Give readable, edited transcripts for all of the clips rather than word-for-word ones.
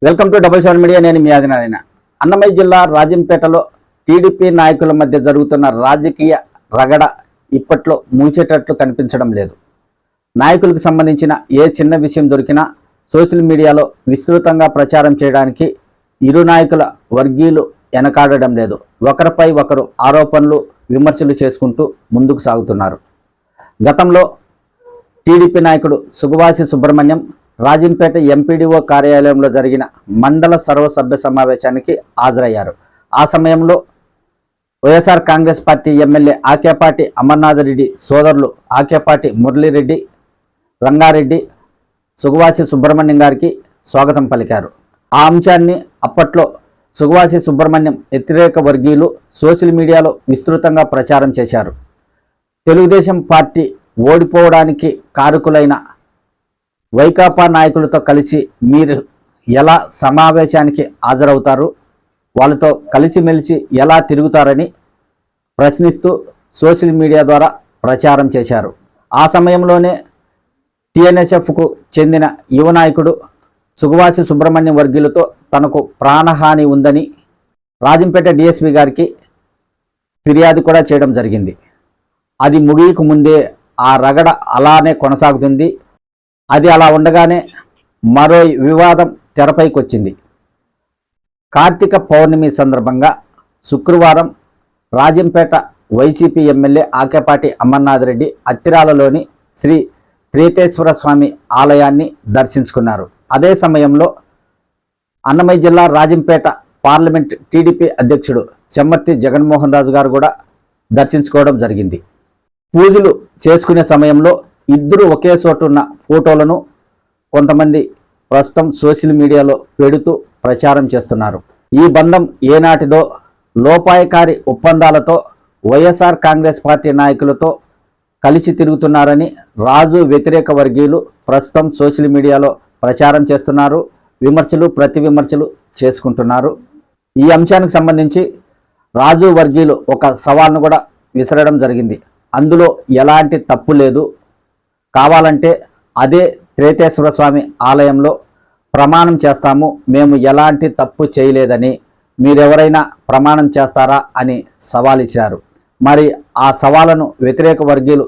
Welcome to double seven media. నేను మీ ఆదినారాయణ. అన్నమయ్య జిల్లా రాజంపేటలో TDP నాయకుల మధ్య జరుగుతున్న రాజకీయ రగడ ఇప్పట్లో మూసేటట్లు కనిపించడం లేదు. నాయకులకు సంబంధించిన ఏ చిన్న విషయం దొరికినా సోషల్ మీడియాలో విస్తృతంగా ప్రచారం చేయడానికి ఇరు నాయకుల వర్గీయులు వెనకాడడం లేదు. ఒకరిపై ఒకరు ఆరోపణలు విమర్శలు చేసుకుంటూ ముందుకు సాగుతున్నారు. గతంలో టీడీపీ నాయకుడు సుగవాసి సుబ్రహ్మణ్యం రాజంపేట ఎంపీడీఓ కార్యాలయంలో జరిగిన మండల సర్వసభ్య సమావేశానికి హాజరయ్యారు. ఆ సమయంలో వైఎస్ఆర్ కాంగ్రెస్ పార్టీ ఎమ్మెల్యే ఆకేపాటి అమర్నాథ్ రెడ్డి సోదరులు ఆకేపాటి మురళీరెడ్డి, రంగారెడ్డి సుగవాసి సుబ్రహ్మణ్యం గారికి స్వాగతం పలికారు. ఆ అంశాన్ని అప్పట్లో సుగవాసి సుబ్రహ్మణ్యం వ్యతిరేక వర్గీయులు సోషల్ మీడియాలో విస్తృతంగా ప్రచారం చేశారు. తెలుగుదేశం పార్టీ ఓడిపోవడానికి కారకులైన వైకాపా నాయకులతో కలిసి మీరు ఎలా సమావేశానికి హాజరవుతారు, వాళ్ళతో కలిసిమెలిసి ఎలా తిరుగుతారని ప్రశ్నిస్తూ సోషల్ మీడియా ద్వారా ప్రచారం చేశారు. ఆ సమయంలోనే టీఎన్ఎస్ఎఫ్కు చెందిన యువ నాయకుడు సుగవాసి సుబ్రహ్మణ్యం వర్గీయులతో తనకు ప్రాణహాని ఉందని రాజంపేట డిఎస్పీ గారికి ఫిర్యాదు కూడా చేయడం జరిగింది. అది ముగియక ముందే ఆ రగడ అలానే కొనసాగుతుంది. అది అలా ఉండగానే మరో వివాదం తెరపైకి వచ్చింది. కార్తీక పౌర్ణమి సందర్భంగా శుక్రవారం రాజంపేట వైసీపీ ఎమ్మెల్యే ఆకేపాటి అమర్నాథ్ రెడ్డి అత్తిరాలలోని శ్రీ త్రేతేశ్వర స్వామి ఆలయాన్ని దర్శించుకున్నారు. అదే సమయంలో అన్నమయ్య జిల్లా రాజంపేట పార్లమెంట్ టీడీపీ అధ్యక్షుడు చెమ్మర్తి జగన్మోహన్ రాజు గారు కూడా దర్శించుకోవడం జరిగింది. పూజలు చేసుకునే సమయంలో ఇద్దరు ఒకే చోటు ఉన్న ఫోటోలను కొంతమంది ప్రస్తుతం సోషల్ మీడియాలో పెడుతూ ప్రచారం చేస్తున్నారు. ఈ బంధం ఏనాటిదో లోపాయకారి ఒప్పందాలతో వైఎస్ఆర్ కాంగ్రెస్ పార్టీ నాయకులతో కలిసి తిరుగుతున్నారని రాజు వ్యతిరేక వర్గీయులు ప్రస్తుతం సోషల్ మీడియాలో ప్రచారం చేస్తున్నారు. విమర్శలు ప్రతి విమర్శలు చేసుకుంటున్నారు. ఈ అంశానికి సంబంధించి రాజు వర్గీయులు ఒక సవాల్ను కూడా విసరడం జరిగింది. అందులో ఎలాంటి తప్పు లేదు, కావాలంటే అదే త్రేతేశ్వర స్వామి ఆలయంలో ప్రమాణం చేస్తాము, మేము ఎలాంటి తప్పు చేయలేదని మీరెవరైనా ప్రమాణం చేస్తారా అని సవాల్ ఇచ్చారు. మరి ఆ సవాలను వ్యతిరేక వర్గీయులు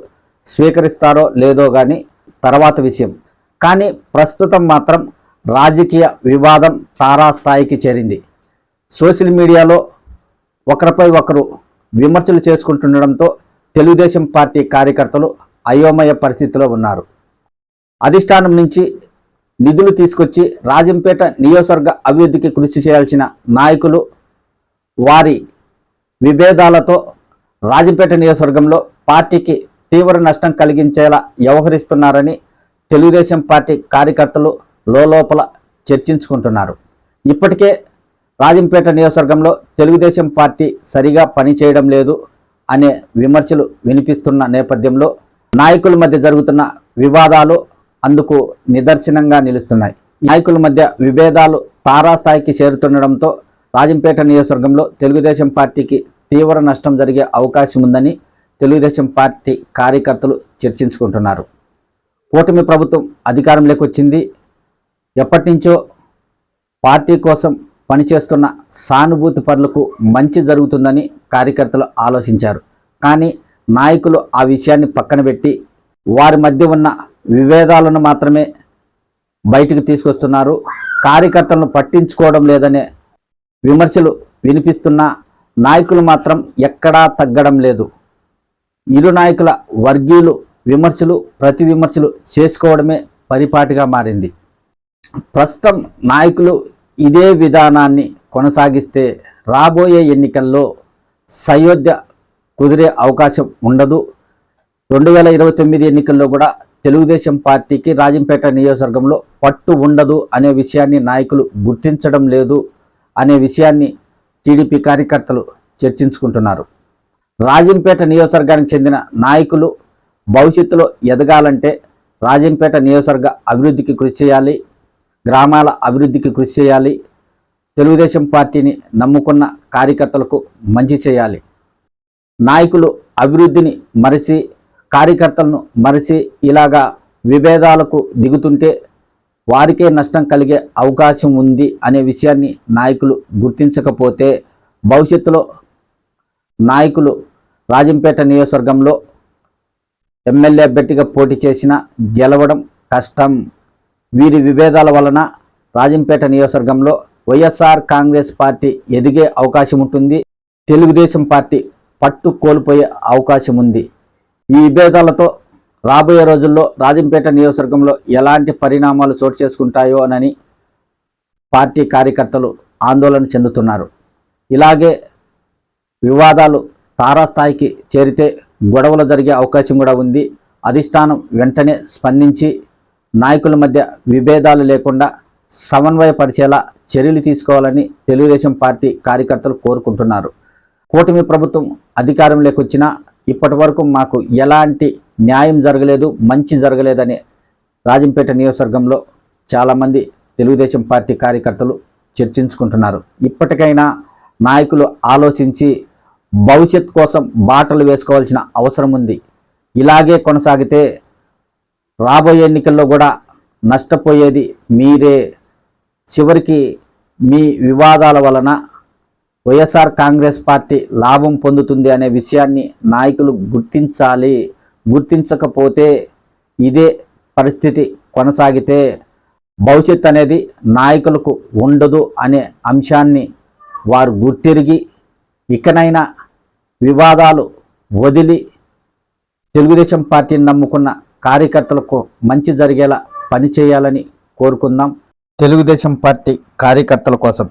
స్వీకరిస్తారో లేదో కానీ తర్వాత విషయం. కానీ ప్రస్తుతం మాత్రం రాజకీయ వివాదం తారాస్థాయికి చేరింది. సోషల్ మీడియాలో ఒకరిపై ఒకరు విమర్శలు చేసుకుంటుండడంతో తెలుగుదేశం పార్టీ కార్యకర్తలు అయోమయ పరిస్థితిలో ఉన్నారు. అధిష్టానం నుంచి నిధులు తీసుకొచ్చి రాజంపేట నియోజకవర్గ అభివృద్ధికి కృషి చేయాల్సిన నాయకులు వారి విభేదాలతో రాజంపేట నియోజకవర్గంలో పార్టీకి తీవ్ర నష్టం కలిగించేలా వ్యవహరిస్తున్నారని తెలుగుదేశం పార్టీ కార్యకర్తలు లోపల చర్చించుకుంటున్నారు. ఇప్పటికే రాజంపేట నియోజకవర్గంలో తెలుగుదేశం పార్టీ సరిగా పనిచేయడం లేదు అనే విమర్శలు వినిపిస్తున్న నేపథ్యంలో నాయకుల మధ్య జరుగుతున్న వివాదాలు అందుకు నిదర్శనంగా నిలుస్తున్నాయి. నాయకుల మధ్య విభేదాలు తారాస్థాయికి చేరుతుండడంతో రాజంపేట నియోజకవర్గంలో తెలుగుదేశం పార్టీకి తీవ్ర నష్టం జరిగే అవకాశం ఉందని తెలుగుదేశం పార్టీ కార్యకర్తలు చర్చించుకుంటున్నారు. కూటమి ప్రభుత్వం అధికారంలోకి వచ్చింది. ఎప్పటి నుంచో పార్టీ కోసం పనిచేస్తున్న సానుభూతి పరులకు మంచి జరుగుతుందని కార్యకర్తలు ఆలోచించారు. కానీ నాయకులు ఆ విషయాన్ని పక్కన పెట్టి వారి మధ్య ఉన్న విభేదాలను మాత్రమే బయటకు తీసుకొస్తున్నారు. కార్యకర్తలను పట్టించుకోవడం లేదనే విమర్శలు వినిపిస్తున్న నాయకులు మాత్రం ఎక్కడా తగ్గడం లేదు. ఇరు నాయకుల వర్గీయులు విమర్శలు ప్రతి విమర్శలు చేసుకోవడమే పరిపాటిగా మారింది. ప్రస్తుతం నాయకులు ఇదే విధానాన్ని కొనసాగిస్తే రాబోయే ఎన్నికల్లో సయోధ్య కుదిరే అవకాశం ఉండదు. 2029 ఎన్నికల్లో కూడా తెలుగుదేశం పార్టీకి రాజంపేట నియోజకవర్గంలో పట్టు ఉండదు అనే విషయాన్ని నాయకులు గుర్తించడం లేదు అనే విషయాన్ని టీడీపీ కార్యకర్తలు చర్చించుకుంటున్నారు. రాజంపేట నియోజకవర్గానికి చెందిన నాయకులు భవిష్యత్తులో ఎదగాలంటే రాజంపేట నియోజకవర్గ అభివృద్ధికి కృషి చేయాలి, గ్రామాల అభివృద్ధికి కృషి చేయాలి, తెలుగుదేశం పార్టీని నమ్ముకున్న కార్యకర్తలకు మంచి చేయాలి. నాయకులు అభివృద్ధిని మరిచి కార్యకర్తలను మరిచి ఇలాగా విభేదాలకు దిగుతుంటే వారికే నష్టం కలిగే అవకాశం ఉంది అనే విషయాన్ని నాయకులు గుర్తించకపోతే భవిష్యత్తులో నాయకులు రాజంపేట నియోజకవర్గంలో ఎమ్మెల్యే అభ్యర్థిగా పోటీ చేసినా గెలవడం కష్టం. వీరి విభేదాల వలన రాజంపేట నియోజకవర్గంలో వైఎస్ఆర్ కాంగ్రెస్ పార్టీ ఎదిగే అవకాశం ఉంటుంది. తెలుగుదేశం పార్టీ పట్టు కోల్పోయే అవకాశం ఉంది. ఈ విభేదాలతో రాబోయే రోజుల్లో రాజంపేట నియోజకవర్గంలో ఎలాంటి పరిణామాలు చోటు చేసుకుంటాయో అని పార్టీ కార్యకర్తలు ఆందోళన చెందుతున్నారు. ఇలాగే వివాదాలు తారాస్థాయికి చేరితే గొడవలు జరిగే అవకాశం కూడా ఉంది. అధిష్టానం వెంటనే స్పందించి నాయకుల మధ్య విభేదాలు లేకుండా సమన్వయపరిచేలా చర్యలు తీసుకోవాలని తెలుగుదేశం పార్టీ కార్యకర్తలు కోరుకుంటున్నారు. కూటమి ప్రభుత్వం అధికారంలోకి వచ్చినా ఇప్పటి వరకు మాకు ఎలాంటి న్యాయం జరగలేదు, మంచి జరగలేదని రాజంపేట నియోజకవర్గంలో చాలామంది తెలుగుదేశం పార్టీ కార్యకర్తలు చర్చించుకుంటున్నారు. ఇప్పటికైనా నాయకులు ఆలోచించి భవిష్యత్ కోసం బాటలు వేసుకోవాల్సిన అవసరం ఉంది. ఇలాగే కొనసాగితే రాబోయే ఎన్నికల్లో కూడా నష్టపోయేది మీరే. చివరికి మీ వివాదాల వలన వైఎస్ఆర్ కాంగ్రెస్ పార్టీ లాభం పొందుతుంది అనే విషయాన్ని నాయకులు గుర్తించాలి. గుర్తించకపోతే ఇదే పరిస్థితి కొనసాగితే భవిష్యత్ అనేది నాయకులకు ఉండదు అనే అంశాన్ని వారు గుర్తిరిగి ఇకనైనా వివాదాలు వదిలి తెలుగుదేశం పార్టీని నమ్ముకున్న కార్యకర్తలకు మంచి జరిగేలా పనిచేయాలని కోరుకుందాం. తెలుగుదేశం పార్టీ కార్యకర్తల కోసం